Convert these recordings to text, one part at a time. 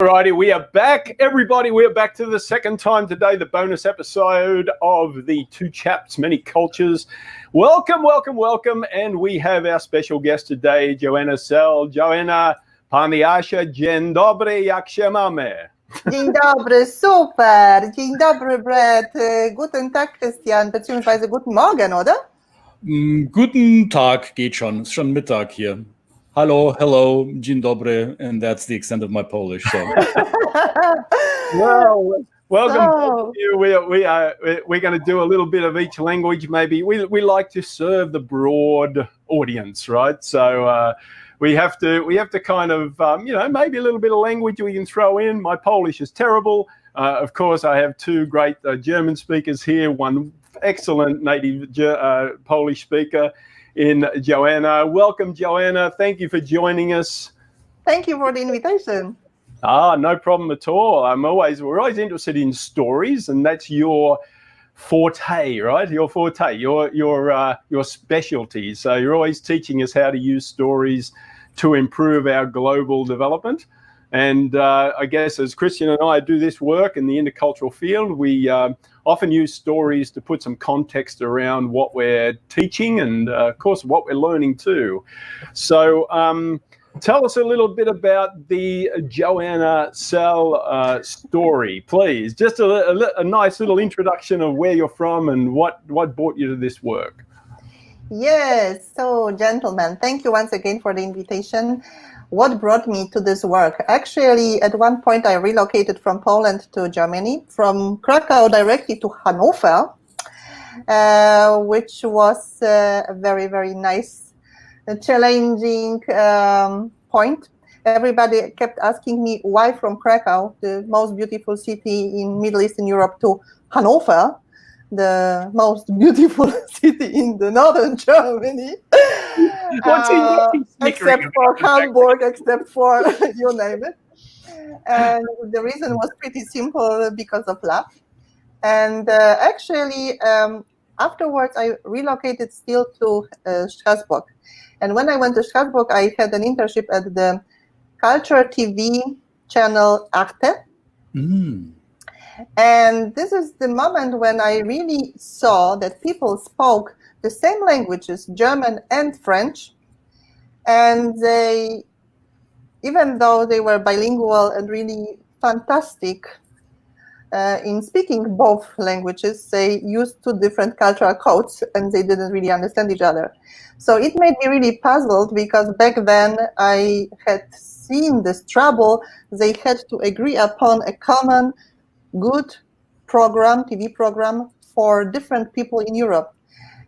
Alrighty, we are back, everybody. We are back to the second time today, the bonus episode of the Two Chaps, Many Cultures. Welcome, welcome, welcome. And we have our special guest today, Joanna Sell. Joanna, Pani Asia, dzień dobry, jak się mamy? Dzień dobry, super. Dzień dobry, Brett. Guten Tag, Christian, beziehungsweise guten Morgen, oder? Guten Tag geht schon. Ist schon Mittag hier. Hallo, hello, dzień dobry, and that's the extent of my Polish. So. Well, welcome to you. We're going to do a little bit of each language. Maybe we like to serve the broad audience, right? So we have to kind of maybe a little bit of language we can throw in. My Polish is terrible. Of course, I have two great German speakers here. One excellent native Polish speaker in Joanna. Welcome, Joanna. Thank you for joining us. Thank you for the invitation. No problem at all. We're always interested in stories, and that's your forte, right? Your forte, your specialty. So you're always teaching us how to use stories to improve our global development. And I guess as Christian and I do this work in the intercultural field, we often use stories to put some context around what we're teaching and, of course, what we're learning too. So tell us a little bit about the Joanna Sell story, please. Just a nice little introduction of where you're from and what brought you to this work. Yes, so gentlemen, thank you once again for the invitation. What brought me to this work? Actually, at one point I relocated from Poland to Germany, from Krakow directly to Hanover, which was a very, very nice, challenging point. Everybody kept asking me why from Krakow, the most beautiful city in Middle Eastern Europe, to Hanover, the most beautiful city in the northern Germany. Except for Hamburg, except for you name it. And the reason was pretty simple, because of love. And actually, afterwards, I relocated still to Strasbourg. And when I went to Strasbourg, I had an internship at the culture TV channel Arte. And this is the moment when I really saw that people spoke the same languages, German and French, and they, even though they were bilingual and really fantastic in speaking both languages, they used two different cultural codes and they didn't really understand each other. So it made me really puzzled, because back then I had seen this trouble. They had to agree upon a common good program, TV program for different people in Europe.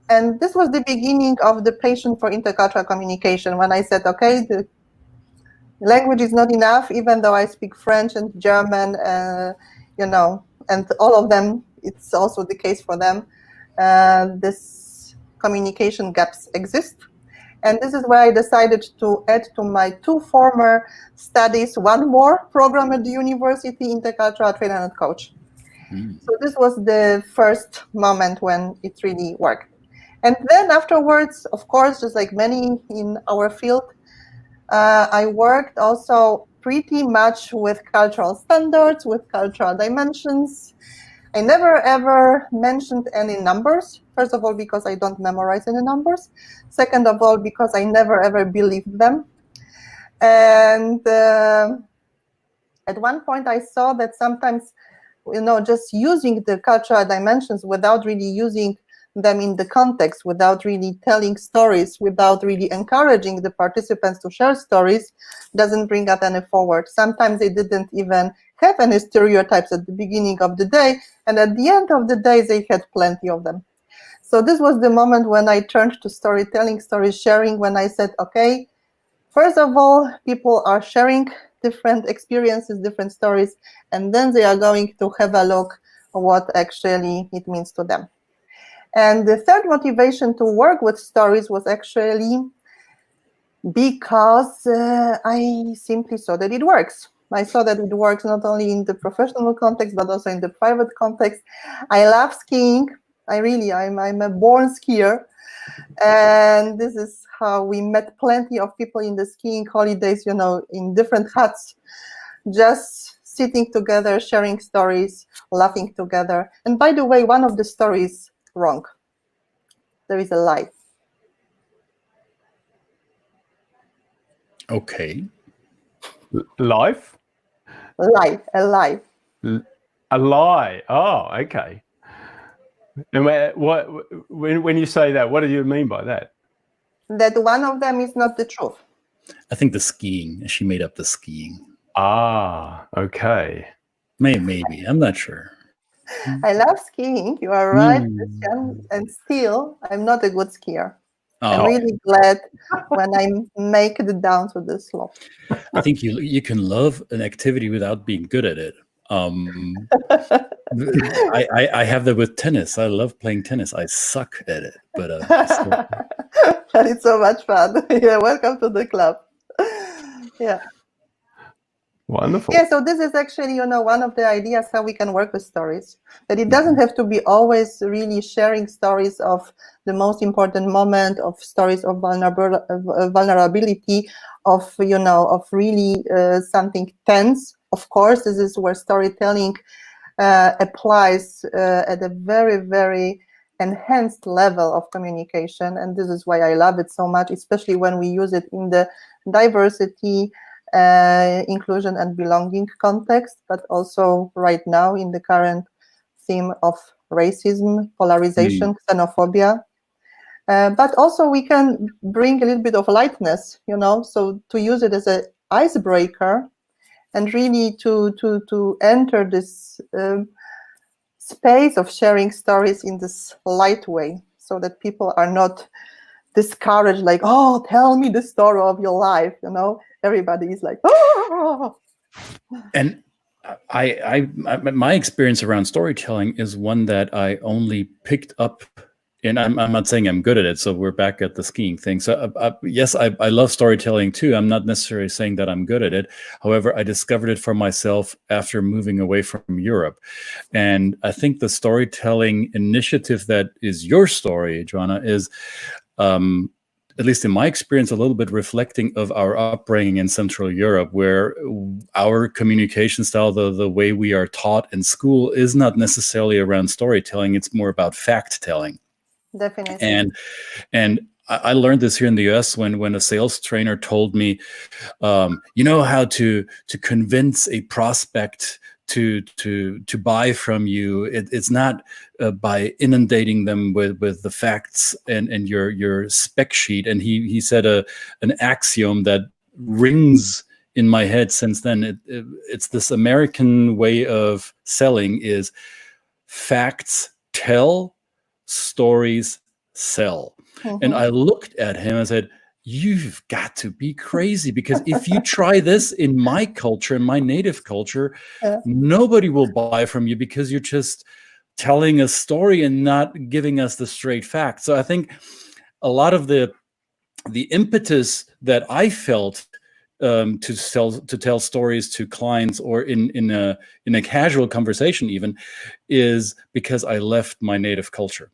And this was the beginning of the passion for intercultural communication, when I said, okay, the language is not enough, even though I speak French and German, and all of them, it's also the case for them. This communication gaps exist. And this is where I decided to add to my two former studies one more program at the university, intercultural trainer and coach. So this was the first moment when it really worked. And then afterwards, of course, just like many in our field, I worked also pretty much with cultural standards, with cultural dimensions. I never ever mentioned any numbers. First of all, because I don't memorize any numbers. Second of all, because I never ever believed them. And at one point I saw that sometimes, just using the cultural dimensions without really using them in the context, without really telling stories, without really encouraging the participants to share stories, doesn't bring up any forward. Sometimes they didn't even have any stereotypes at the beginning of the day, and at the end of the day they had plenty of them. So this was the moment when I turned to storytelling, story sharing, when I said, okay, first of all, people are sharing different experiences, different stories, and then they are going to have a look at what actually it means to them. And the third motivation to work with stories was actually because I simply saw that it works. I saw that it works not only in the professional context, but also in the private context. I love skiing. I'm a born skier. And this is how we met plenty of people in the skiing holidays, in different huts, just sitting together, sharing stories, laughing together. And by the way, one of the stories is wrong. There is a lie. Okay. Life? Lie, a lie. A lie. Oh, okay. And when you say that, what do you mean by that? That one of them is not the truth. I think the skiing. She made up the skiing. Ah, okay. Maybe. I'm not sure. I love skiing. You are right, Christian. And still, I'm not a good skier. I'm really glad when I make it down to the slope. I think you can love an activity without being good at it. I have that with tennis. I love playing tennis. I suck at it, but but it's so much fun. Yeah, welcome to the club. Yeah. Wonderful. Yeah, so this is actually, one of the ideas how we can work with stories. That it doesn't have to be always really sharing stories of the most important moment, of stories of vulnerability, of really something tense. Of course, this is where storytelling applies at a very, very enhanced level of communication, and this is why I love it so much, especially when we use it in the diversity, inclusion and belonging context, but also right now in the current theme of racism, polarization, xenophobia. But also we can bring a little bit of lightness, so to use it as an icebreaker and really to enter this space of sharing stories in this light way, so that people are not discouraged, like, oh, tell me the story of your life, everybody is like, oh. And my experience around storytelling is one that I only picked up, and I'm not saying I'm good at it, so we're back at the skiing thing. So yes, I love storytelling too. I'm not necessarily saying that I'm good at it. However, I discovered it for myself after moving away from Europe. And I think the storytelling initiative that is your story, Joanna, is at least in my experience, a little bit reflecting of our upbringing in Central Europe, where our communication style, the way we are taught in school, is not necessarily around storytelling. It's more about fact-telling. Definitely. And I learned this here in the US when a sales trainer told me, you know how to convince a prospect to buy from you. It's not by inundating them with the facts and your spec sheet. And he said an axiom that rings in my head since then. It's this American way of selling is facts tell, stories sell. And I looked at him and said, you've got to be crazy, because if you try this in my culture, in my native culture, nobody will buy from you, because you're just telling a story and not giving us the straight facts. So I think a lot of the impetus that I felt to tell stories to clients, or in a casual conversation even, is because I left my native culture.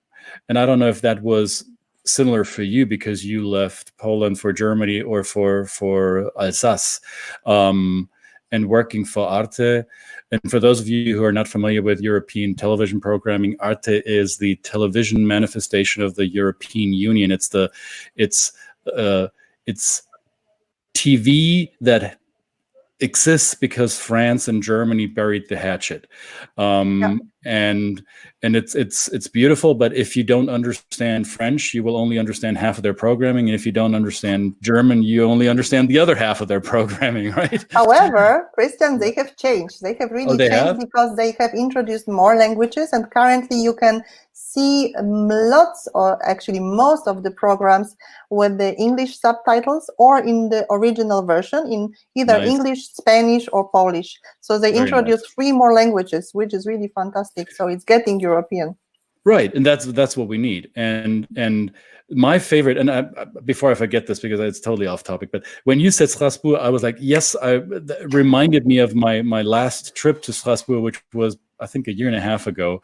And I don't know if that was similar for you, because you left Poland for Germany or for Alsace, and working for Arte. And for those of you who are not familiar with European television programming, Arte is the television manifestation of the European Union. It's TV that exists because France and Germany buried the hatchet. And it's beautiful, but if you don't understand French, you will only understand half of their programming. And if you don't understand German, you only understand the other half of their programming, right? However, Christian, they have changed. They have really changed because they have introduced more languages, and currently you can see lots, or actually most of the programs with the English subtitles or in the original version in either English, Spanish or Polish. So they introduced 3 more languages, which is really fantastic. So it's getting European. Right, and that's what we need. And my favorite, and before I forget this, because it's totally off topic, but when you said Strasbourg, I was like, yes, that reminded me of my last trip to Strasbourg, which was I think a year and a half ago,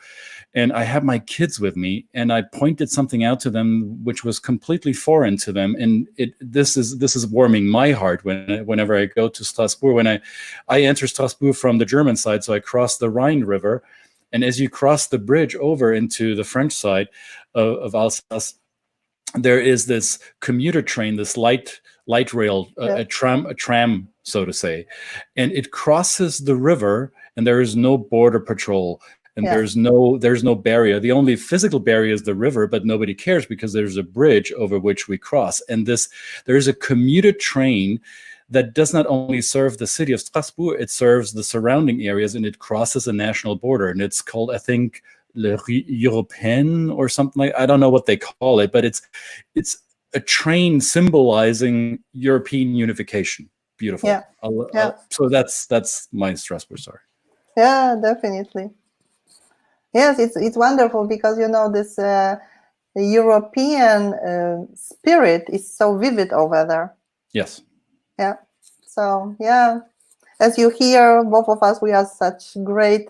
and I had my kids with me, and I pointed something out to them which was completely foreign to them, and this is warming my heart whenever I go to Strasbourg. When I enter Strasbourg from the German side, so I cross the Rhine River, and as you cross the bridge over into the French side of Alsace, there is this commuter train, this light rail, a tram, so to say, and it crosses the river, and there is no border patrol, and there's no barrier. The only physical barrier is the river, but nobody cares because there's a bridge over which we cross. And there is a commuter train that does not only serve the city of Strasbourg, it serves the surrounding areas, and it crosses a national border, and it's called, I think, 𝙈𝙖𝙣 or something like, I don't know what they call it, but it's a train symbolizing European unification. Beautiful. Yeah. So that's my Strasbourg story. Yeah, definitely. Yes, it's wonderful because, you know, this the European spirit is so vivid over there. Yes. Yeah. So, yeah. As you hear, both of us, we are such great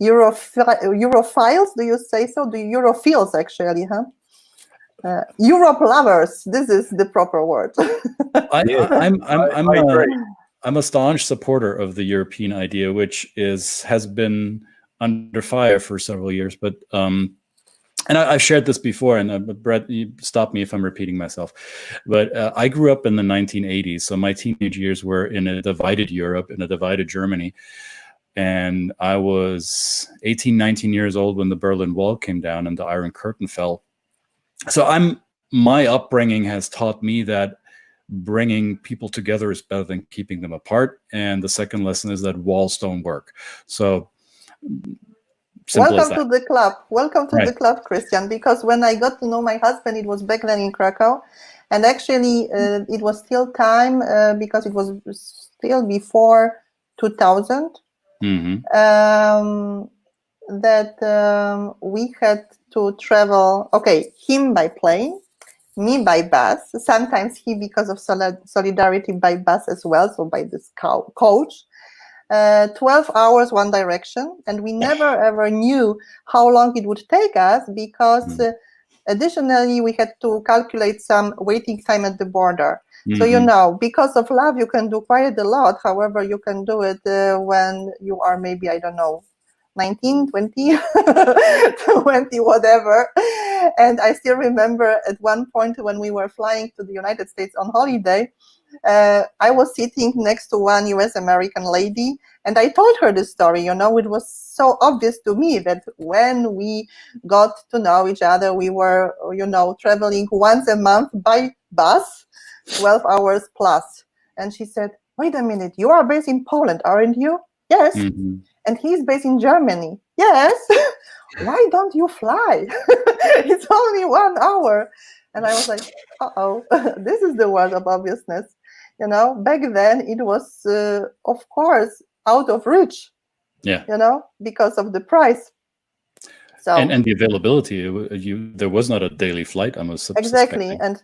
Europhiles. Do you say so? The Europhiles, actually, huh? Europe lovers. This is the proper word. I'm a staunch supporter of the European idea, which has been under fire for several years. But and I've shared this before, and Brett, you stop me if I'm repeating myself. But I grew up in the 1980s, so my teenage years were in a divided Europe, in a divided Germany. And I was 18, 19 years old when the Berlin Wall came down and the Iron Curtain fell. So my upbringing has taught me that bringing people together is better than keeping them apart. And the second lesson is that walls don't work. So welcome to the club. Welcome to the club, Christian, because when I got to know my husband, it was back then in Krakow. And actually, it was still time because it was still before 2000 that we had to travel, him by plane, me by bus, sometimes he because of solidarity by bus as well, so by this coach. 12 hours one direction, and we never ever knew how long it would take us because additionally we had to calculate some waiting time at the border. So, you know, because of love you can do quite a lot. However, you can do it when you are maybe, I don't know, 19, 20, 20, whatever. And I still remember at one point when we were flying to the United States on holiday, I was sitting next to one US American lady, and I told her this story. You know, it was so obvious to me that when we got to know each other, we were, you know, traveling once a month by bus, 12 hours plus. And she said, wait a minute, you are based in Poland, aren't you? Yes. And he's based in Germany. Yes. Why don't you fly? It's only 1 hour. And I was like, this is the word of obviousness. You know, back then it was, of course, out of reach. Yeah. You know, because of the price. So and the availability, there was not a daily flight. I must exactly, and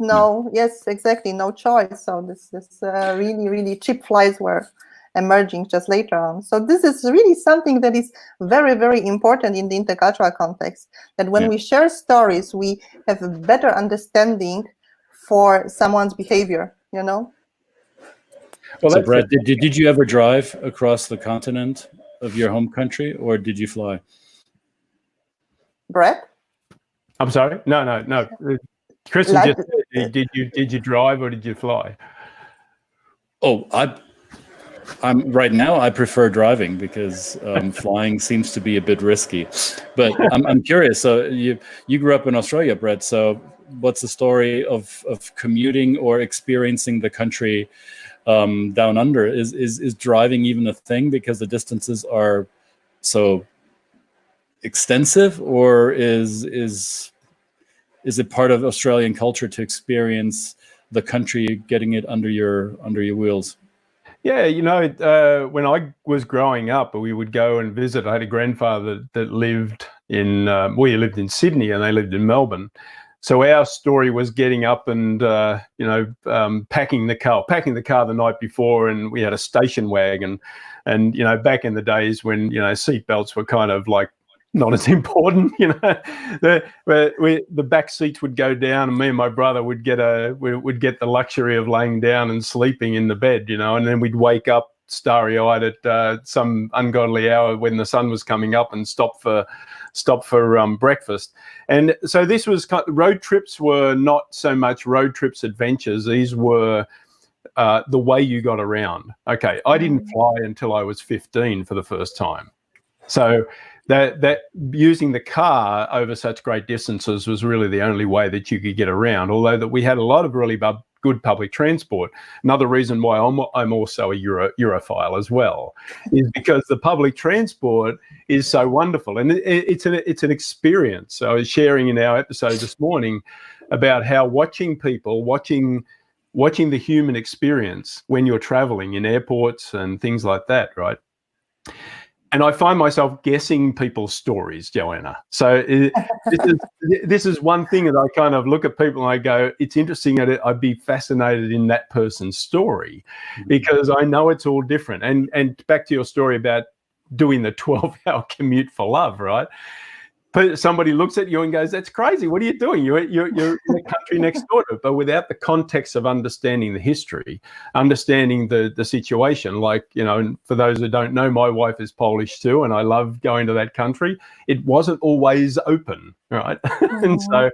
yes, exactly, no choice. So this really, really cheap flights were emerging just later on. So this is really something that is very, very important in the intercultural context, that when we share stories, we have a better understanding for someone's behavior, you know? Well, so Brett, did you ever drive across the continent of your home country, or did you fly? Brett? I'm sorry? No. Kristen just said, did you drive or did you fly? Oh, I'm right now. I prefer driving because flying seems to be a bit risky. But I'm curious. So you grew up in Australia, Brett. So what's the story of commuting or experiencing the country down under? Is driving even a thing because the distances are so extensive, or is it part of Australian culture to experience the country, getting it under your wheels? Yeah, you know, when I was growing up, we would go and visit. I had a grandfather that lived in, he lived in Sydney and they lived in Melbourne. So our story was getting up and, packing the car the night before, and we had a station wagon. And, you know, back in the days when, you know, seatbelts were kind of like not as important, you know, the back seats would go down, and me and my brother would get the luxury of laying down and sleeping in the bed, you know, and then we'd wake up starry-eyed at some ungodly hour when the sun was coming up and stop for breakfast. And so this was road trips were not so much road trips adventures. These were the way you got around. Okay, I didn't fly until I was 15 for the first time. So that using the car over such great distances was really the only way that you could get around, although that we had a lot of really good public transport. Another reason why I'm also a Europhile as well is because the public transport is so wonderful, and it's an experience. So I was sharing in our episode this morning about how watching the human experience when you're traveling in airports and things like that, right? And I find myself guessing people's stories, Joanna. So this is one thing that I kind of look at people and I go, it's interesting that I'd be fascinated in that person's story, because I know it's all different. And back to your story about doing the 12-hour commute for love, right? But somebody looks at you and goes, that's crazy. What are you doing? You're in the country next door to it. But without the context of understanding the history, understanding the situation, like, you know, for those who don't know, my wife is Polish too, and I love going to that country. It wasn't always open, right? And so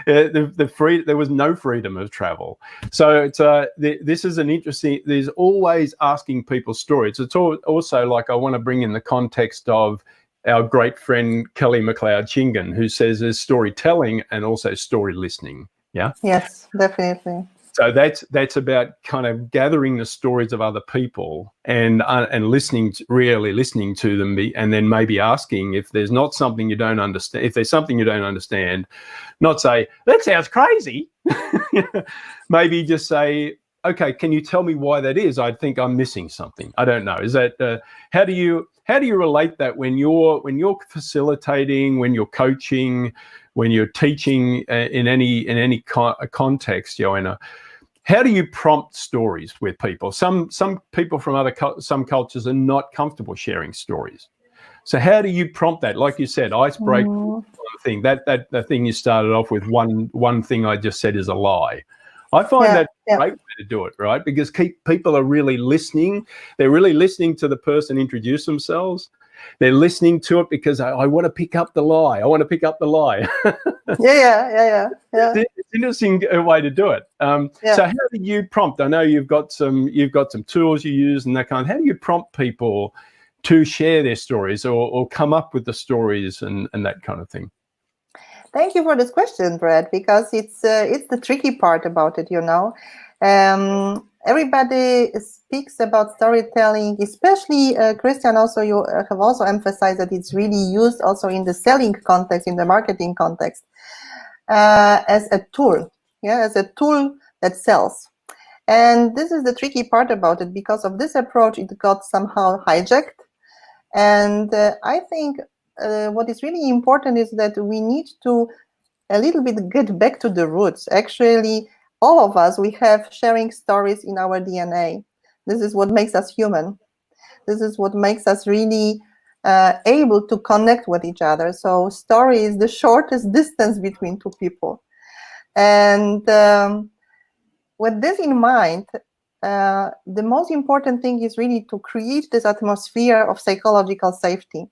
there was no freedom of travel. So it's this is an interesting, there's always asking people stories. It's also like I want to bring in the context of our great friend Kelly 𝙾𝙗𝙤𝙾, who says there's storytelling and also story listening. Yeah. Yes, definitely. So that's about kind of gathering the stories of other people and really listening to them, and then maybe asking if there's not something you don't understand. If there's something you don't understand, not say that sounds crazy. Maybe just say, okay, can you tell me why that is? I think I'm missing something. I don't know. Is that how do you relate that when you're facilitating, when you're coaching, when you're teaching in any context, Joanna? How do you prompt stories with people? Some people from some cultures are not comfortable sharing stories. So how do you prompt that? Like you said, icebreaker thing. That thing you started off with, one thing I just said is a lie. I find that a great way to do it, right? Because people are really listening. They're really listening to the person introduce themselves. They're listening to it because I want to pick up the lie. I want to pick up the lie. Yeah. It's an interesting way to do it. So how do you prompt? I know you've got some tools you use and that kind of. How do you prompt people to share their stories or come up with the stories and that kind of thing? Thank you for this question, Brett, because it's the tricky part about it, you know. Everybody speaks about storytelling, especially Christian. Also, you have also emphasized that it's really used also in the selling context, in the marketing context, as a tool, as a tool that sells. And this is the tricky part about it. Because of this approach, it got somehow hijacked. And I think what is really important is that we need to a little bit get back to the roots. Actually, all of us, we have sharing stories in our DNA. This is what makes us human. This is what makes us really able to connect with each other. So story is the shortest distance between two people. And with this in mind, the most important thing is really to create this atmosphere of psychological safety.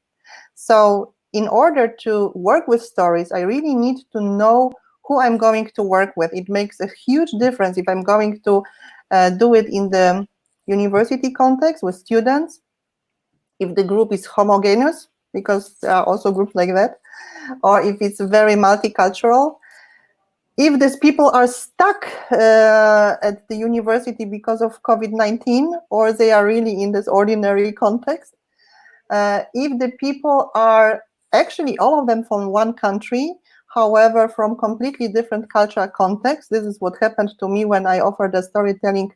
So in order to work with stories, I really need to know who I'm going to work with. It makes a huge difference if I'm going to do it in the university context with students, if the group is homogeneous, because there are also groups like that, or if it's very multicultural. If these people are stuck at the university because of COVID-19, or they are really in this ordinary context, if the people are actually all of them from one country, however, from completely different cultural contexts. This is what happened to me when I offered a storytelling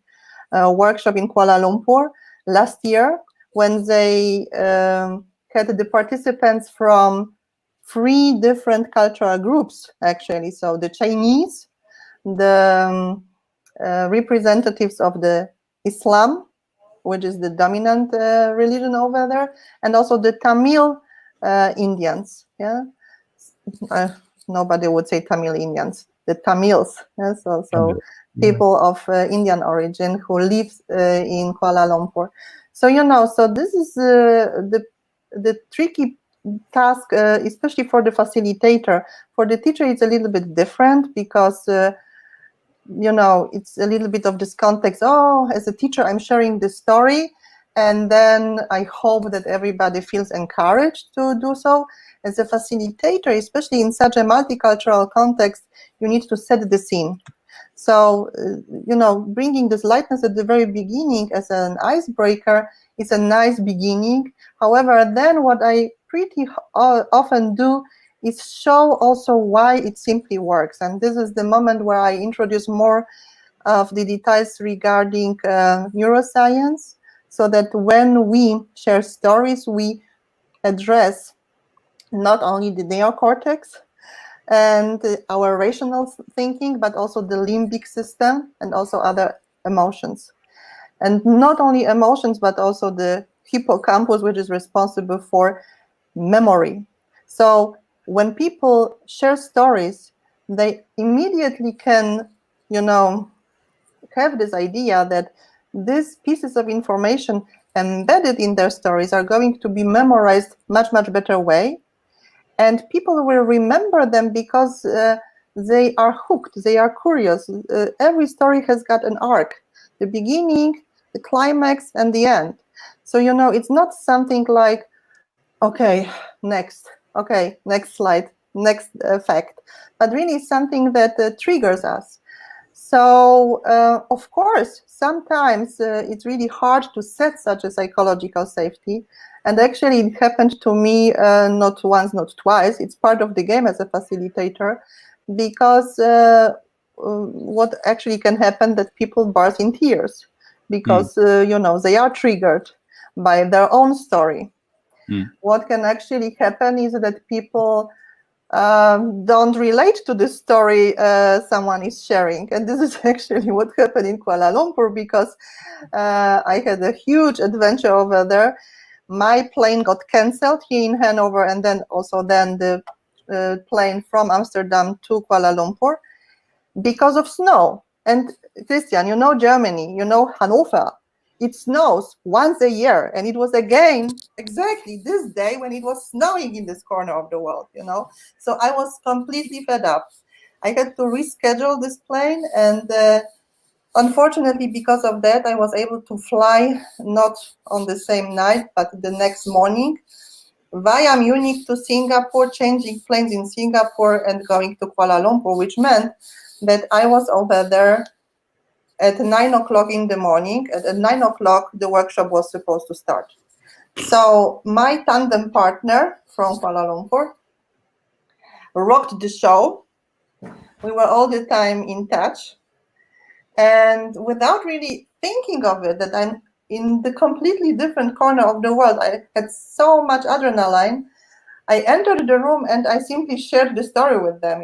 workshop in Kuala Lumpur last year, when they had the participants from 3 different cultural groups, actually. So the Chinese, the representatives of the Islam, which is the dominant religion over there, and also the Tamil Indians. Yeah, nobody would say Tamil Indians, the Tamils. Yeah? So people of Indian origin who live in Kuala Lumpur. So so this is the tricky task, especially for the facilitator. For the teacher, it's a little bit different because it's a little bit of this context. Oh, as a teacher, I'm sharing this story, and then I hope that everybody feels encouraged to do so. As a facilitator, especially in such a multicultural context, you need to set the scene. So, bringing this lightness at the very beginning as an icebreaker is a nice beginning. However, then what I pretty often do is show also why it simply works. And this is the moment where I introduce more of the details regarding neuroscience, so that when we share stories, we address not only the neocortex and our rational thinking, but also the limbic system and also other emotions. And not only emotions, but also the hippocampus, which is responsible for memory. So when people share stories, they immediately can, have this idea that these pieces of information embedded in their stories are going to be memorized much, much better way. And people will remember them because they are hooked, they are curious. Every story has got an arc, the beginning, the climax, and the end. So, it's not something like, okay, next slide, next fact, but really something that triggers us. So, of course, sometimes it's really hard to set such a psychological safety. And actually, it happened to me not once, not twice. It's part of the game as a facilitator, because what actually can happen that people burst in tears because, they are triggered by their own story. What can actually happen is that people don't relate to the story someone is sharing. And this is actually what happened in Kuala Lumpur, because I had a huge adventure over there. My plane got cancelled here in Hanover, and then the plane from Amsterdam to Kuala Lumpur because of snow. And Christian, Germany, Hanover. It snows once a year, and it was again exactly this day when it was snowing in this corner of the world, So I was completely fed up. I had to reschedule this plane, and unfortunately, because of that, I was able to fly not on the same night, but the next morning via Munich to Singapore, changing planes in Singapore and going to Kuala Lumpur, which meant that I was over there at 9 o'clock in the morning. At 9 o'clock, the workshop was supposed to start. So my tandem partner from Kuala Lumpur rocked the show. We were all the time in touch. And without really thinking of it, that I'm in the completely different corner of the world, I had so much adrenaline. I entered the room and I simply shared the story with them,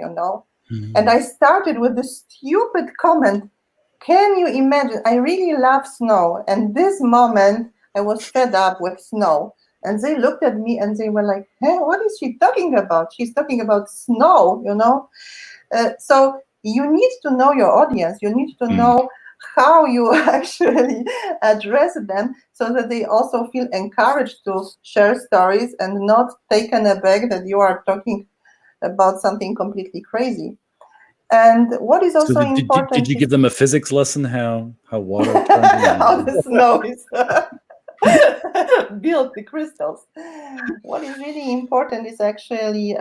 And I started with this stupid comment. Can you imagine? I really love snow. And this moment, I was fed up with snow. And they looked at me and they were like, hey, what is she talking about? She's talking about snow, So you need to know your audience. You need to know how you actually address them, so that they also feel encouraged to share stories and not taken aback that you are talking about something completely crazy. And what is also important... Did you give them a physics lesson, how water turns how the snow is built, the crystals. What is really important is actually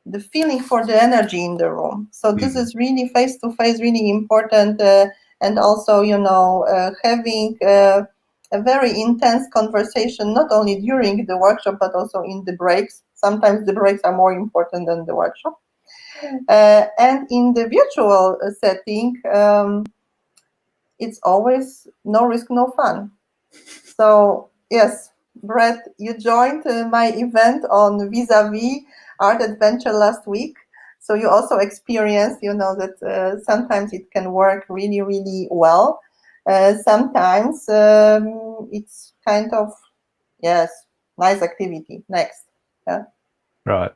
the feeling for the energy in the room. So this is really face-to-face, really important, and also, having a very intense conversation, not only during the workshop, but also in the breaks. Sometimes the breaks are more important than the workshop. And in the virtual setting, it's always no risk, no fun. So yes, Brett, you joined my event on Vis-a-Vis Art Adventure last week. So you also experienced, that sometimes it can work really, really well. sometimes it's kind of, yes, nice activity. Next. Yeah. Right.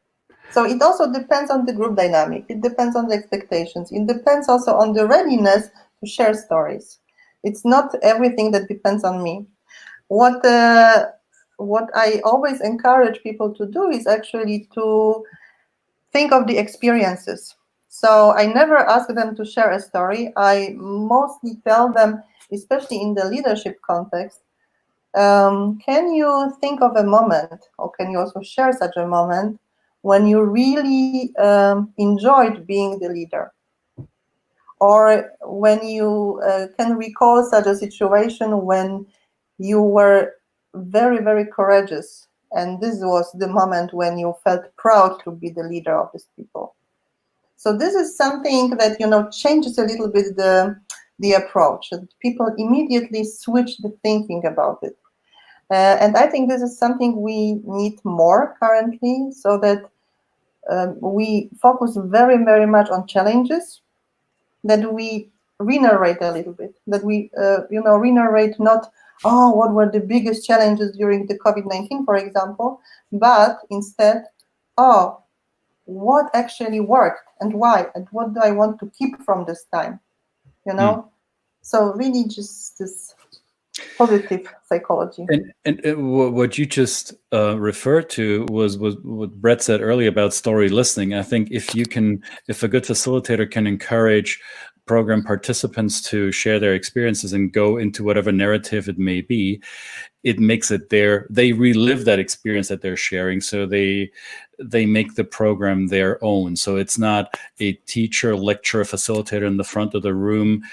So it also depends on the group dynamic. It depends on the expectations. It depends also on the readiness to share stories. It's not everything that depends on me. What I always encourage people to do is actually to think of the experiences. So I never ask them to share a story. I mostly tell them, especially in the leadership context, can you think of a moment, or can you also share such a moment when you really enjoyed being the leader? Or when you can recall such a situation when you were very, very courageous, and this was the moment when you felt proud to be the leader of these people. So this is something that, you know, changes a little bit the approach. People immediately switch the thinking about it. And I think this is something we need more currently, so that we focus very, very much on challenges, that we re-narrate a little bit, that we, re-narrate not, oh, what were the biggest challenges during the COVID-19, for example, but instead, oh, what actually worked and why, and what do I want to keep from this time, you know? So really just this positive psychology. And what you just referred to was what Brett said earlier about story listening. I think if a good facilitator can encourage program participants to share their experiences and go into whatever narrative it may be, it makes it they relive that experience that they're sharing, so they make the program their own. So it's not a teacher, lecturer, facilitator in the front of the room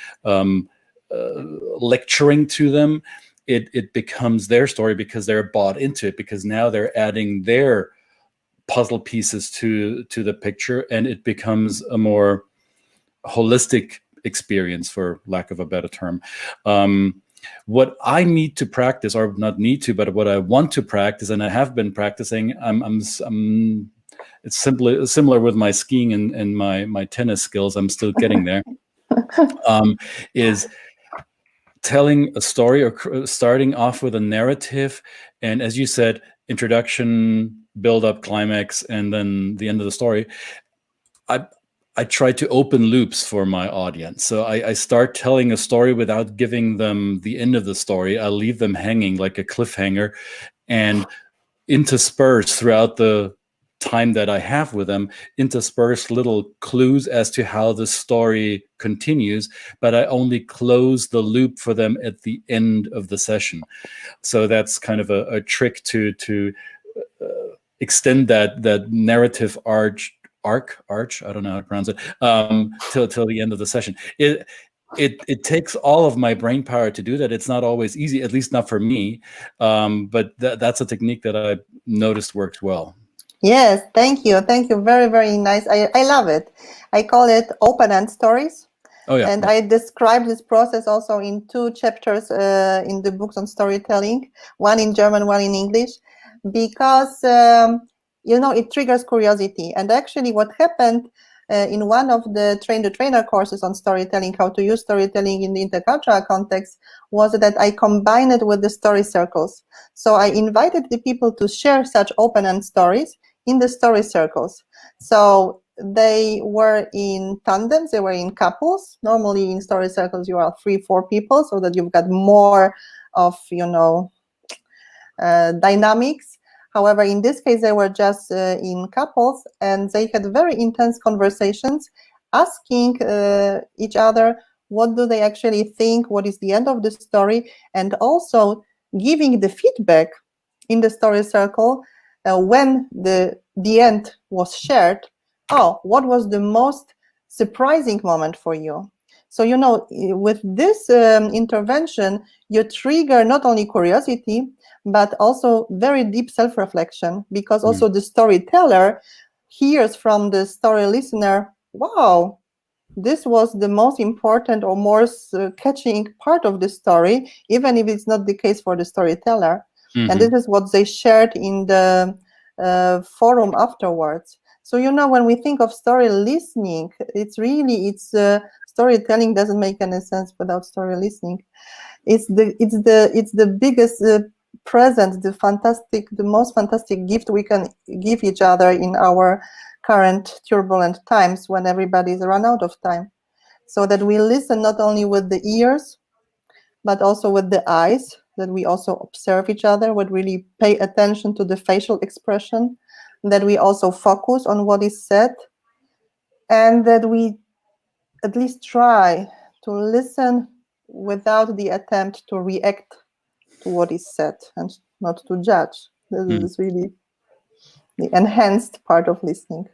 lecturing to them. It becomes their story because they're bought into it, because now they're adding their puzzle pieces to the picture, and it becomes a more holistic experience, for lack of a better term. What I need to practice, or not need to, but what I want to practice, and I have been practicing, it's simply similar with my skiing and my tennis skills. I'm still getting there. Is telling a story, or starting off with a narrative, and as you said, introduction, build up, climax, and then the end of the story. I try to open loops for my audience. So I start telling a story without giving them the end of the story. I leave them hanging like a cliffhanger, and intersperse throughout the time that I have with them, intersperse little clues as to how the story continues, but I only close the loop for them at the end of the session. So that's kind of a trick to extend that narrative arc, I don't know how to pronounce it, till the end of the session. It takes all of my brain power to do that. It's not always easy, at least not for me, but that's a technique that I noticed worked well. Yes, thank you. Very, very nice. I love it. I call it open-end stories. Oh, yeah. And I describe this process also in 2 chapters in the books on storytelling, one in German, one in English, because, it triggers curiosity. And actually what happened in one of the train-the-trainer courses on storytelling, how to use storytelling in the intercultural context, was that I combined it with the story circles. So I invited the people to share such open-end stories in the story circles. So they were in tandems, they were in couples. Normally in story circles you are 3-4 people, so that you've got more of, dynamics. However, in this case, they were just in couples, and they had very intense conversations, asking each other what do they actually think, what is the end of the story, and also giving the feedback in the story circle when the end was shared. Oh, what was the most surprising moment for you? So, with this intervention, you trigger not only curiosity, but also very deep self-reflection, because also the storyteller hears from the story listener, wow, this was the most important or most catching part of the story, even if it's not the case for the storyteller. And this is what they shared in the forum afterwards. So, when we think of story listening, it's storytelling doesn't make any sense without story listening. It's the biggest present, the most fantastic gift we can give each other in our current turbulent times when everybody's run out of time. So that we listen not only with the ears, but also with the eyes, that we also observe each other, would really pay attention to the facial expression, that we also focus on what is said, and that we at least try to listen without the attempt to react to what is said and not to judge. This is really the enhanced part of listening.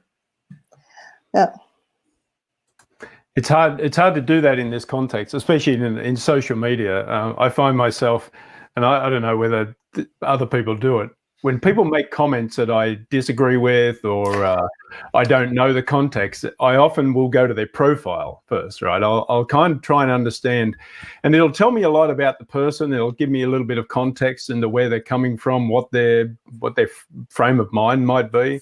Yeah. It's hard to do that in this context, especially in social media. I find myself, and I don't know whether other people do it, when people make comments that I disagree with or I don't know the context, I often will go to their profile first, right? I'll kind of try and understand, and it'll tell me a lot about the person. It'll give me a little bit of context into where they're coming from, what their frame of mind might be.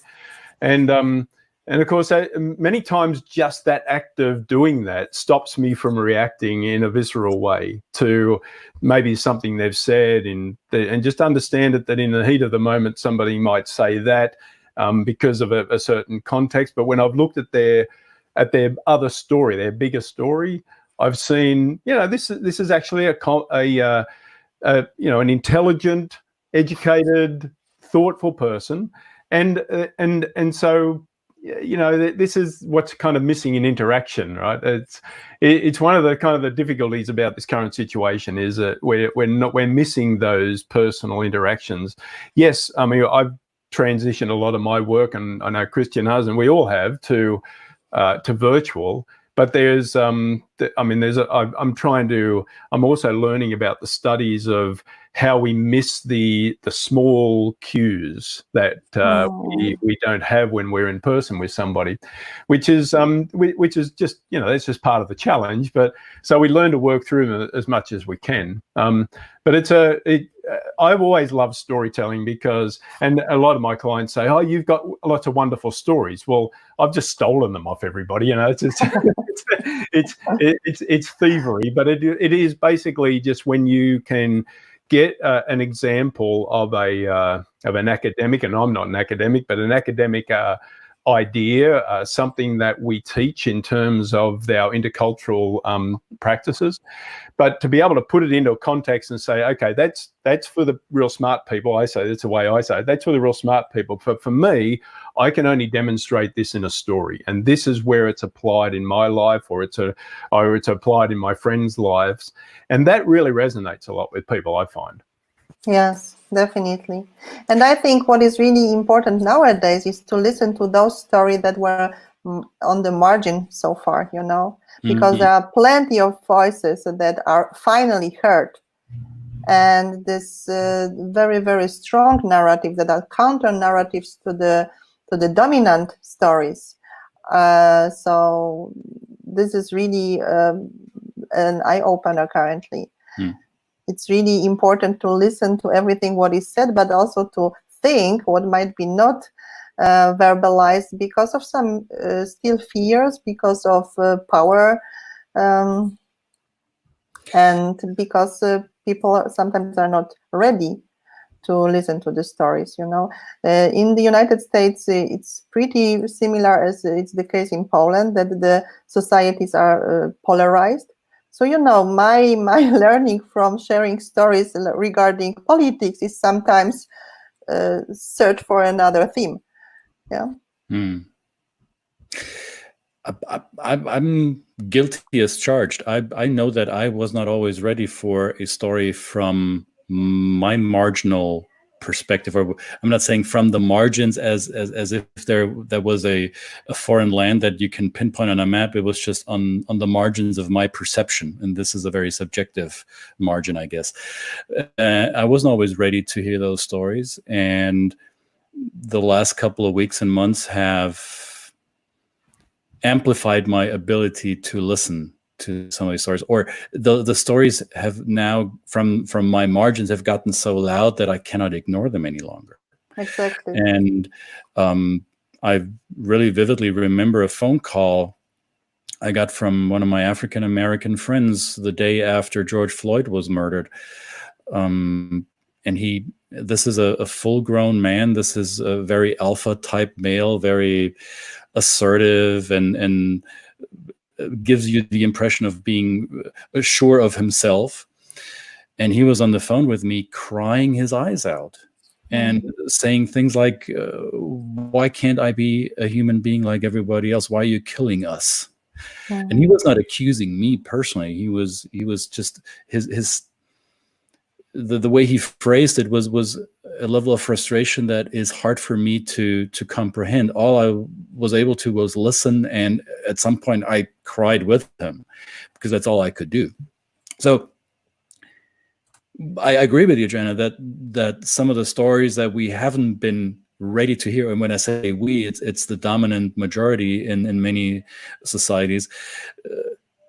And of course, many times just that act of doing that stops me from reacting in a visceral way to maybe something they've said, and just understand it that in the heat of the moment, somebody might say that because of a certain context. But when I've looked at their other story, their bigger story, I've seen, this is actually an intelligent, educated, thoughtful person, and so. This is what's kind of missing in interaction, right? It's one of the kind of the difficulties about this current situation is that we're missing those personal interactions. Yes, I mean, I've transitioned a lot of my work, and I know Christian has, and we all have, to virtual. But I'm also learning about the studies of how we miss the small cues that we don't have when we're in person with somebody, which is just, that's just part of the challenge. But so we learn to work through them as much as we can. But I've always loved storytelling because, and a lot of my clients say, "Oh, you've got lots of wonderful stories." Well, I've just stolen them off everybody. It's thievery, but it is basically just when you can get an example of an academic, and I'm not an academic, but an academic idea, something that we teach in terms of our intercultural practices, but to be able to put it into a context and say, okay, that's for the real smart people. I say that's the way I say it. That's for the real smart people. For me, I can only demonstrate this in a story, and this is where it's applied in my life, or it's applied in my friends' lives, and that really resonates a lot with people, I find. Yes, definitely. And I think what is really important nowadays is to listen to those stories that were on the margin so far, because there are plenty of voices that are finally heard. And this very, very strong narrative that are counter narratives to the dominant stories. So this is really an eye-opener currently. It's really important to listen to everything what is said, but also to think what might be not verbalized because of some still fears, because of power, and because people sometimes are not ready to listen to the stories. In the United States, it's pretty similar as it's the case in Poland, that the societies are polarized. So, my learning from sharing stories regarding politics is sometimes search for another theme. Yeah. I'm guilty as charged. I know that I was not always ready for a story from my marginal perspective, or I'm not saying from the margins as if there was a foreign land that you can pinpoint on a map. It was just on the margins of my perception, and this is a very subjective margin, I guess. I wasn't always ready to hear those stories, and the last couple of weeks and months have amplified my ability to listen to some of these stories, or the stories have now from my margins have gotten so loud that I cannot ignore them any longer. Exactly. And I really vividly remember a phone call I got from one of my African American friends the day after George Floyd was murdered. And this is a full-grown man. This is a very alpha type male, very assertive, and gives you the impression of being sure of himself. And he was on the phone with me crying his eyes out and saying things like, why can't I be a human being like everybody else? Why are you killing us? And he was not accusing me personally. He was just the way he phrased it was a level of frustration that is hard for me to comprehend. All I was able to was listen, and at some point I cried with him because that's all I could do. So I agree with you, Joanna, that some of the stories that we haven't been ready to hear, and when I say we, it's the dominant majority in many societies,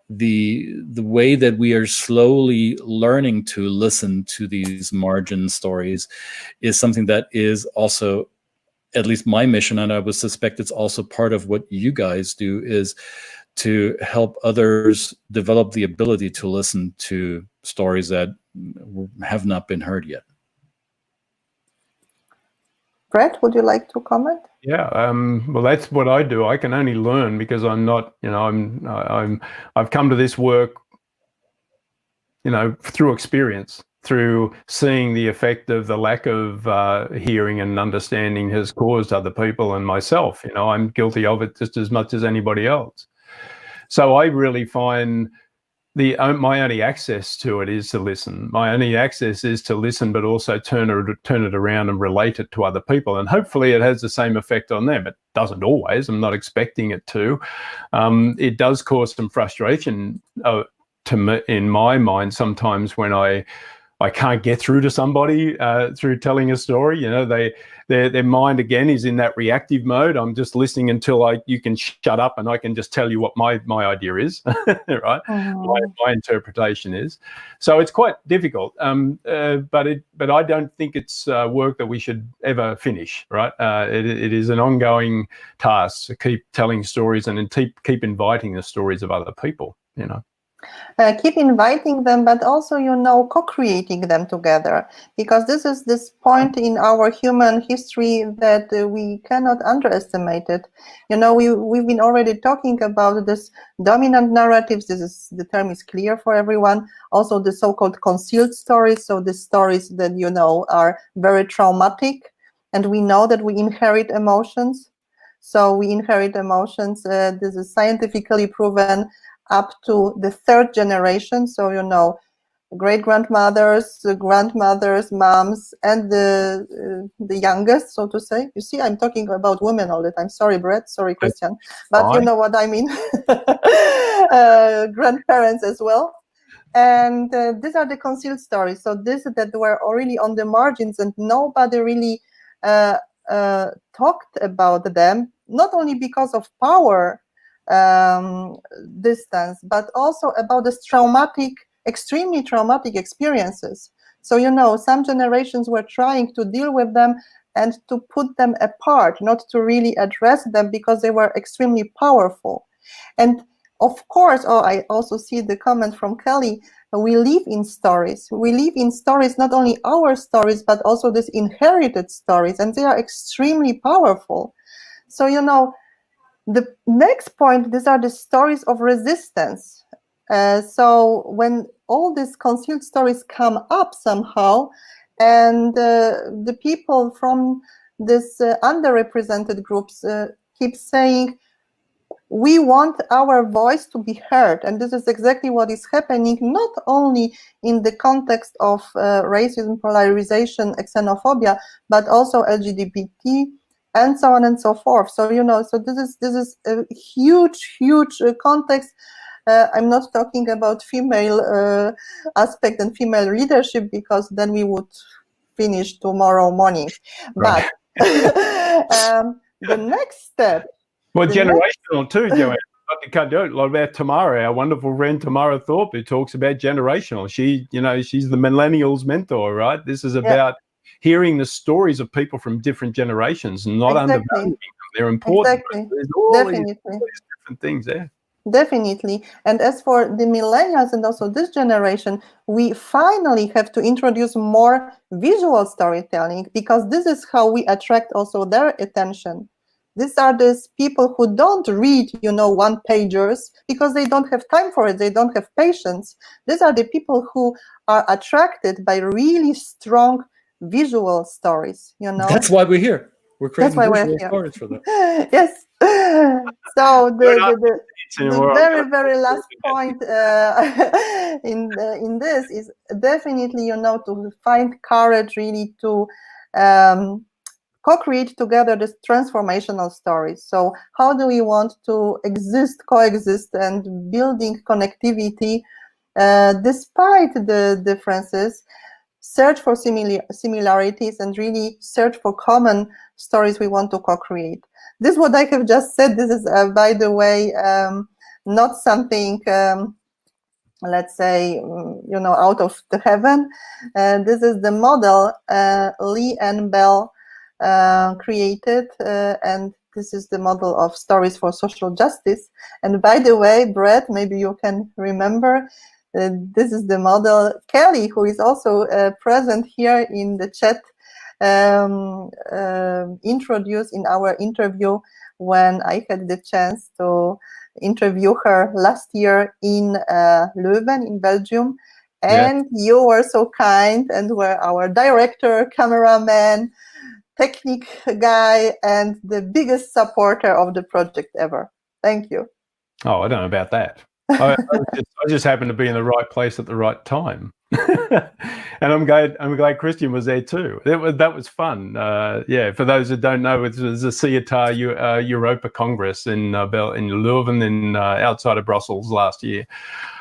the way that we are slowly learning to listen to these margin stories is something that is also, at least my mission, and I would suspect it's also part of what you guys do, is to help others develop the ability to listen to stories that have not been heard yet. Brett, would you like to comment? Yeah, well, that's what I do. I can only learn because I'm not, I've come to this work, through experience, through seeing the effect of the lack of hearing and understanding has caused other people and myself. I'm guilty of it just as much as anybody else. So I really find my only access to it is to listen. My only access is to listen, but also turn it around and relate it to other people. And hopefully it has the same effect on them. It doesn't always. I'm not expecting it to. It does cause some frustration to me, in my mind, sometimes when I can't get through to somebody through telling a story. Their mind again is in that reactive mode. I'm just listening until you can shut up and I can just tell you what my idea is, right? My interpretation is. So it's quite difficult, but I don't think it's work that we should ever finish, right? It is an ongoing task to keep telling stories and keep inviting the stories of other people, Keep inviting them, but also, co-creating them together, because this is this point in our human history that we cannot underestimate it. We've been already talking about this dominant narratives. The term is clear for everyone. Also the so-called concealed stories. So the stories that, are very traumatic, and we know that we inherit emotions. So we inherit emotions. This is scientifically proven up to the third generation. So, great-grandmothers, grandmothers, moms, and the youngest, so to say. You see, I'm talking about women all the time. Sorry, Brett. Sorry, Christian. But you know what I mean. Grandparents as well. And these are the concealed stories. So this that were already on the margins, and nobody really talked about them, not only because of power distance, but also about this extremely traumatic experiences. So, some generations were trying to deal with them and to put them apart, not to really address them because they were extremely powerful. And of course, I also see the comment from Kelly, we live in stories. We live in stories, not only our stories, but also these inherited stories, and they are extremely powerful. So, the next point, these are the stories of resistance. So when all these concealed stories come up somehow, and the people from this underrepresented groups keep saying, we want our voice to be heard. And this is exactly what is happening, not only in the context of racism, polarization, xenophobia, but also LGBT, and so on and so forth. So, so this is a huge context. I'm not talking about female aspect and female leadership, because then we would finish tomorrow morning. Right. But the next step. Well, generational too, Joanna. I can't do it. A lot about Tamara, our wonderful friend Tamara Thorpe, who talks about generational. She's the millennials mentor, right? This is about hearing the stories of people from different generations and not undervaluing them. They're important. Exactly. There's all these different things there. Definitely. And as for the millennials and also this generation, we finally have to introduce more visual storytelling, because this is how we attract also their attention. These are these people who don't read, one-pagers, because they don't have time for it. They don't have patience. These are the people who are attracted by really strong visual stories, That's why we're here. We're creating visual stories for them. Yes. So the very, very last point in this is definitely, to find courage really to co-create together this transformational stories. So how do we want to coexist, and building connectivity despite the differences, search for similarities, and really search for common stories we want to co-create. This, what I have just said, this is, by the way, not something, let's say, out of the heaven. This is the model Lee and Bell created, and this is the model of stories for social justice. And by the way, Brett, maybe you can remember, this is the model Kelly, who is also present here in the chat, introduced in our interview when I had the chance to interview her last year in Leuven in Belgium. And you were so kind and were our director, cameraman, technique guy, and the biggest supporter of the project ever. Thank you. Oh, I don't know about that. I just happened to be in the right place at the right time. And I'm glad Christian was there too. That was fun. For those that don't know, it was the 𝙈𝙬𝙤 Europa Congress in Leuven, outside of Brussels last year.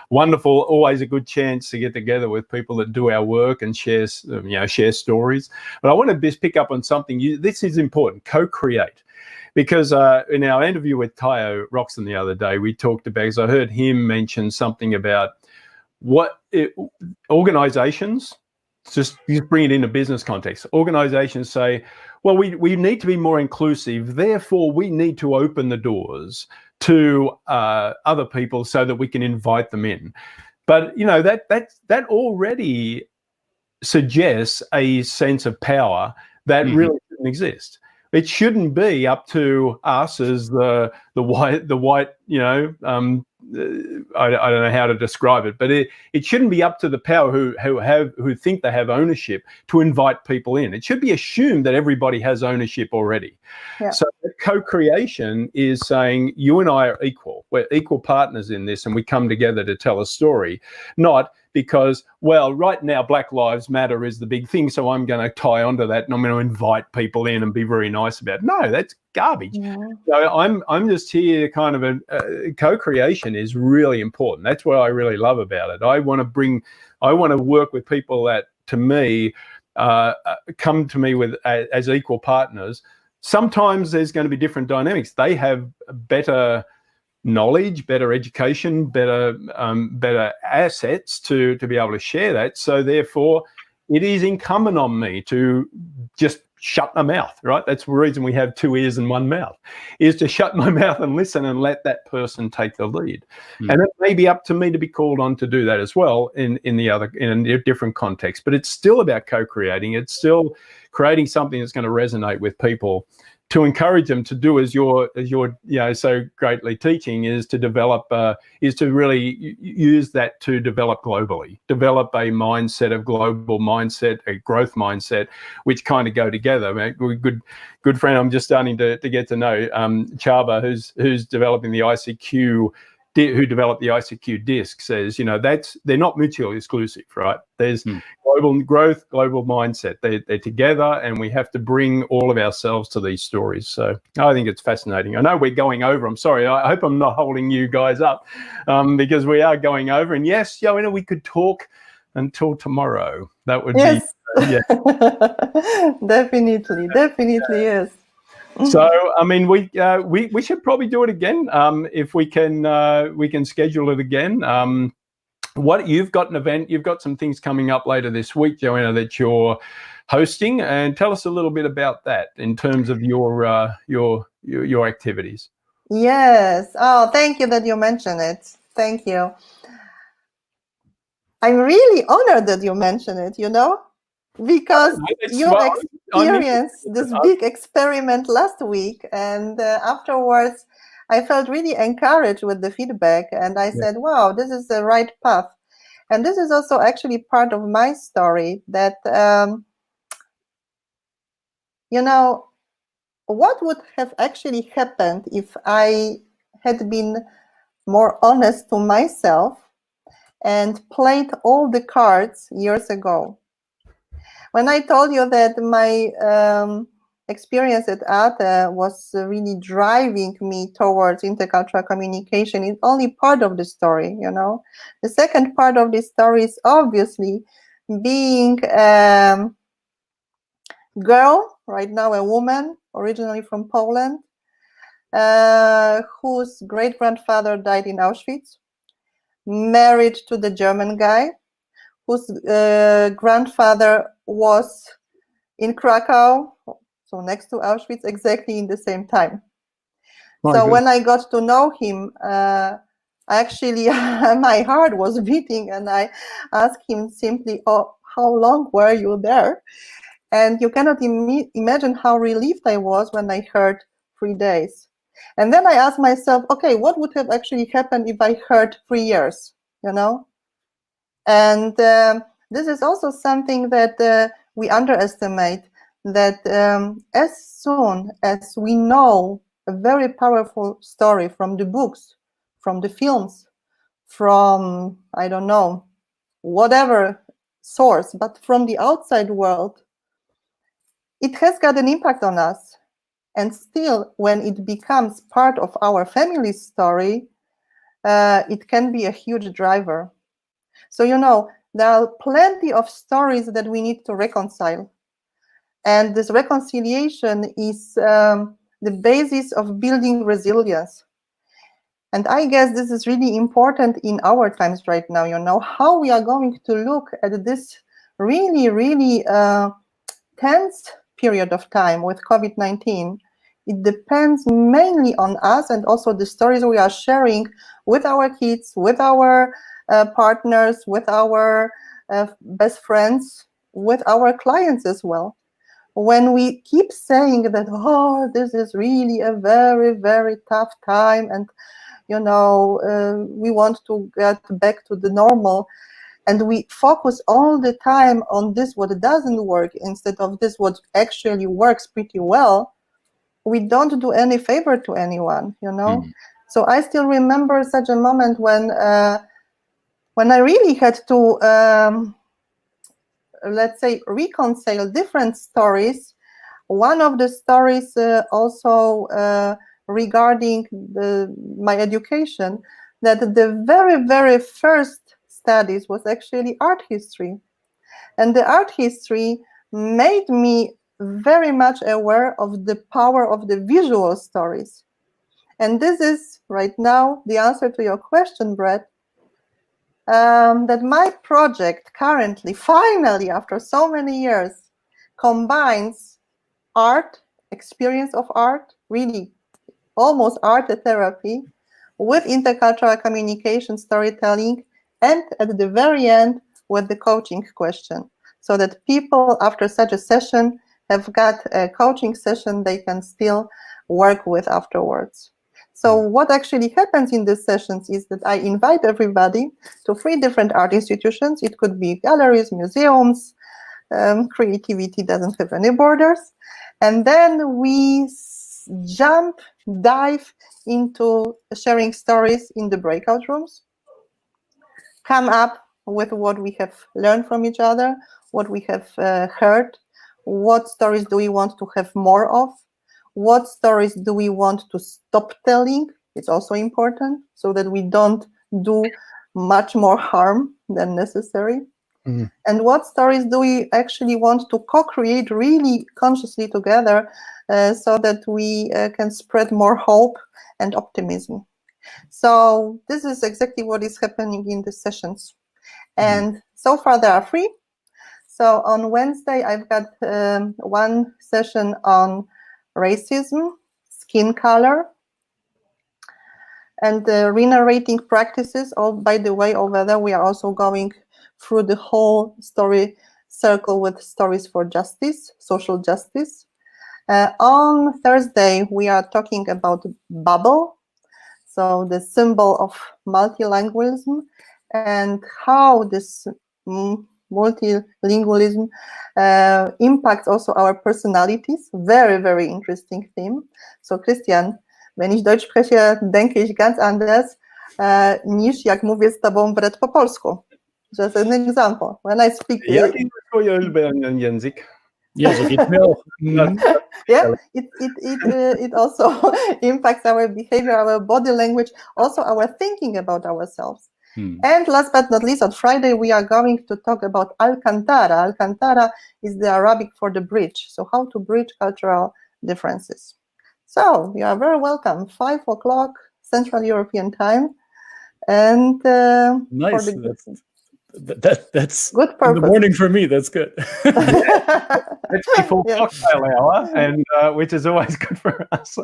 Wonderful, always a good chance to get together with people that do our work and share stories. But I want to just pick up on something. This is important, co-create. Because in our interview with Tayo Roxon the other day, we talked about, because I heard him mention something about organizations, just bring it in a business context. Organizations say, well, we need to be more inclusive, therefore we need to open the doors to other people so that we can invite them in. But that already suggests a sense of power that really shouldn't exist. It shouldn't be up to us as the white I don't know how to describe it, but it shouldn't be up to the power who think they have ownership to invite people in. It should be assumed that everybody has ownership already. Yeah. So co-creation is saying you and I are equal. We're equal partners in this, and we come together to tell a story, not because, well, right now Black Lives Matter is the big thing, so I'm going to tie onto that and I'm going to invite people in and be very nice about it. No, that's garbage. Yeah. So I'm just here kind of co-creation is really important. That's what I really love about it. I want to work with people that, to me, come to me with as equal partners. Sometimes there's going to be different dynamics. They have better knowledge, better education, better assets to be able to share that. So therefore, it is incumbent on me to just shut my mouth, right? That's the reason we have 2 ears and 1 mouth, is to shut my mouth and listen and let that person take the lead. And it may be up to me to be called on to do that as well in a different context. But it's still about co-creating. It's still creating something that's going to resonate with people, to encourage them to do as you're so greatly teaching, is to develop, is to really use that to develop globally, develop a mindset of global mindset, a growth mindset, which kind of go together. Good friend, I'm just starting to get to know, Chaba, who's developing the ICQ, who developed the ICQ disc, says, they're not mutually exclusive, right? There's global growth, global mindset. They're together, and we have to bring all of ourselves to these stories. So I think it's fascinating. I know we're going over. I'm sorry. I hope I'm not holding you guys up, because we are going over. And yes, Joanna, we could talk until tomorrow. That would be, yeah. Definitely, yes. So, I mean, we should probably do it again, if we can schedule it again. What you've got an event, you've got some things coming up later this week, Joanna, that you're hosting, and tell us a little bit about that in terms of your activities. Yes. Oh, thank you that you mentioned it. Thank you. I'm really honored that you mentioned it, you know, because you experienced this big experiment last week, and afterwards I felt really encouraged with the feedback, and I said, wow, this is the right path. And this is also actually part of my story, that, you know, what would have actually happened if I had been more honest to myself and played all the cards years ago? When I told you that my experience at 𝙈𝙬 was really driving me towards intercultural communication, it's only part of the story, you know. The second part of this story is obviously being girl, right now a woman, originally from Poland, whose great-grandfather died in Auschwitz, married to the German guy, whose grandfather was in Krakow, so next to Auschwitz, exactly in the same time. So when I got to know him, actually my heart was beating, and I asked him simply, oh, how long were you there? And you cannot imagine how relieved I was when I heard 3 days. And then I asked myself, okay, what would have actually happened if I heard 3 years, you know? And this is also something that we underestimate, that as soon as we know a very powerful story from the books, from the films, from, I don't know, whatever source, but from the outside world, it has got an impact on us. And still, when it becomes part of our family story, it can be a huge driver. So, you know, there are plenty of stories that we need to reconcile. And this reconciliation is the basis of building resilience. And I guess this is really important in our times right now, you know, how we are going to look at this really, really tense period of time with COVID-19. It depends mainly on us and also the stories we are sharing with our kids, with our partners, with our best friends, with our clients as well. When we keep saying that, oh, this is really a very, very tough time, and, you know, we want to get back to the normal, and we focus all the time on this what doesn't work instead of this what actually works pretty well, we don't do any favor to anyone, you know. So I still remember such a moment when I really had to let's say reconcile different stories. One of the stories also regarding my education, that the very, very first studies was actually art history. And the art history made me very much aware of the power of the visual stories. And this is right now the answer to your question, Brett, that my project currently, finally, after so many years, combines art, experience of art, really almost art therapy, with intercultural communication, storytelling, and at the very end with the coaching question, so that people after such a session have got a coaching session they can still work with afterwards. So what actually happens in these sessions is that I invite everybody to 3 different art institutions. It could be galleries, museums, creativity doesn't have any borders. And then we dive into sharing stories in the breakout rooms, come up with what we have learned from each other, what we have heard, what stories do we want to have more of, what stories do we want to stop telling. It's also important, so that we don't do much more harm than necessary. And what stories do we actually want to co-create really consciously together, so that we can spread more hope and optimism. So this is exactly what is happening in the sessions. And so far there are 3. So on Wednesday, I've got 1 session on racism, skin color, and re-narrating practices. Oh, by the way, over there we are also going through the whole story circle with stories for justice, social justice. On Thursday, we are talking about bubble, so the symbol of multilingualism, and how this multilingualism impacts also our personalities. Very, very interesting theme. So Christian, wenn ich Deutsch spreche, denke ich ganz anders niż jak mówię z tobą Brett po polsku. Just an example. When I speak... Ja, die ist język. Ja, so geht's mir auch. Yeah, it also impacts our behavior, our body language, also our thinking about ourselves. And last but not least, on Friday, we are going to talk about Alcantara. Alcantara is the Arabic for the bridge. So how to bridge cultural differences. So you are very welcome. 5 o'clock Central European time. And nice. That's good purpose. In the morning for me. That's good. It's before cocktail hour, and which is always good for us.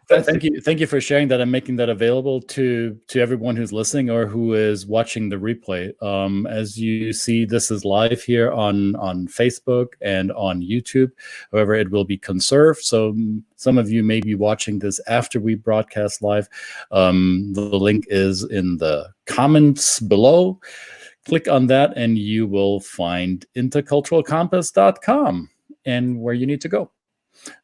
Thank you for sharing that and making that available to everyone who's listening or who is watching the replay. As you see, this is live here on Facebook and on YouTube. However, it will be conserved, so some of you may be watching this after we broadcast live. The link is in the comments below. Click on that and you will find interculturalcompass.com and where you need to go.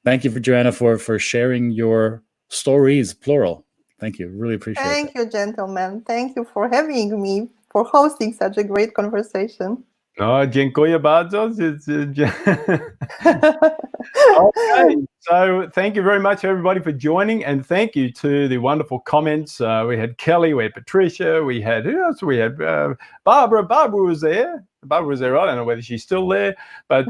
Thank you, Joanna, for sharing your stories, plural. Thank you. Really appreciate it. Thank you, gentlemen. Thank you for having me, for hosting such a great conversation. No, dziękuję bardzo. Okay, so thank you very much, everybody, for joining, and thank you to the wonderful comments. We had Kelly, we had Patricia, we had, who else? We had Barbara. Barbara was there. Barbara was there. I don't know whether she's still there, but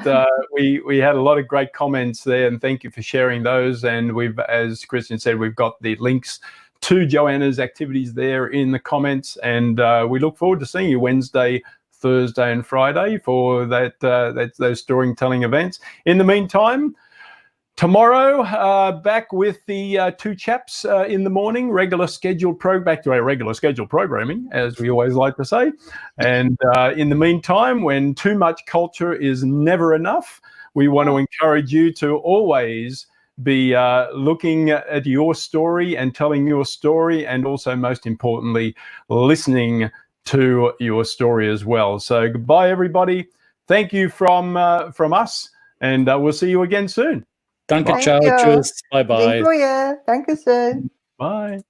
we had a lot of great comments there, and thank you for sharing those. And we've, as Christian said, we've got the links to Joanna's activities there in the comments, and we look forward to seeing you Wednesday, Thursday and Friday for those storytelling events. In the meantime, tomorrow, back with the two chaps in the morning, back to our regular scheduled programming, as we always like to say. And in the meantime, when too much culture is never enough, we want to encourage you to always be looking at your story and telling your story, and also, most importantly, listening to your story as well. So goodbye, everybody. Thank you from us, and we'll see you again soon. Danke, ciao, tschüss, bye-bye. Dziękuję. Dankeschön. Bye.